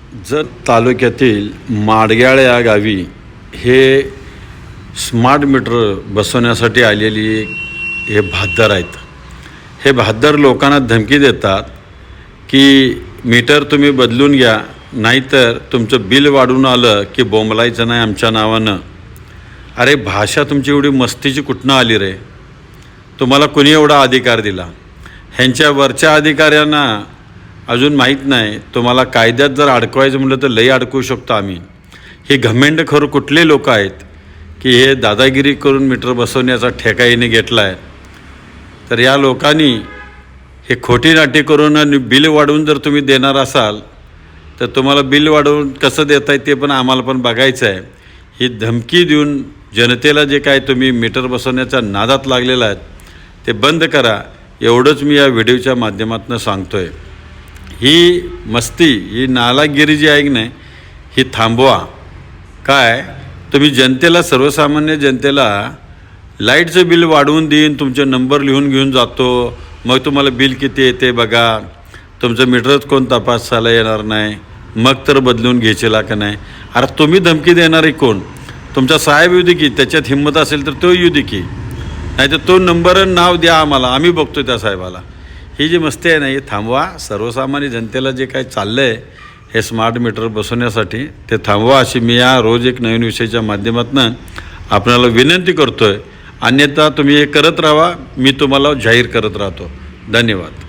जत तालुक्यातील माडग्याळ या गावी हे स्मार्ट मीटर बसवण्यासाठी आलेली हे बहाद्दर आहेत. हे बहाद्दर लोकांना धमकी देतात की मीटर तुम्ही बदलून घ्या, नाहीतर तुमचं बिल वाढून आलं की बोंबलायचं नाही आमच्या नावानं. अरे भाषा तुमची एवढी मस्तीची कुठनं आली रे? तुम्हाला कुणी एवढा अधिकार दिला? ह्यांच्या वरच्या अधिकाऱ्यांना अजून माहीत नाही. तुम्हाला कायद्यात जर अडकवायचं म्हटलं तर लई अडकवू शकतो आम्ही. हे घमेंडखोर कुठले लोक आहेत की हे दादागिरी करून मीटर बसवण्याचा ठेका येणे घेतला आहे. तर या लोकांनी हे खोटी नाटी करून आणि बिल वाढवून जर तुम्ही देणार असाल तर तुम्हाला बिल वाढवून कसं देता आहे ते पण आम्हाला पण बघायचं आहे. ही धमकी देऊन जनतेला जे काय तुम्ही मीटर बसवण्याच्या नादात लागलेला आहेत ते बंद करा, एवढंच मी या व्हिडिओच्या माध्यमातून सांगतो आहे. ही मस्ती, ही नालागिरी जी आहे की नाही ही थांबवा. काय तुम्ही जनतेला, सर्वसामान्य जनतेला लाईटचं बिल वाढवून देईन, तुमचे नंबर लिहून घेऊन जातो, मग तुम्हाला बिल किती येते बघा, तुमचं मीटरच कोण तपासायला येणार नाही, मग तर बदलून घ्यायचेला का नाही. अरे तुम्ही धमकी देणारे कोण? तुमचा साहेब येऊ दे की, त्याच्यात हिंमत असेल तर तो येऊ दे की, नाही तर तो नंबर नाव द्या आम्हाला, आम्ही बघतो त्या साहेबाला. ही जी मस्ती आहे ना ही थांबवा. सर्वसामान्य जनतेला जे काय चाललं आहे हे स्मार्ट मीटर बसवण्यासाठी ते थांबवा, अशी मी या रोज एक नवीन विषयाच्या माध्यमातून आपल्याला विनंती करतो आहे. अन्यथा तुम्ही हे करत राहा, मी तुम्हाला जाहीर करत राहतो. धन्यवाद.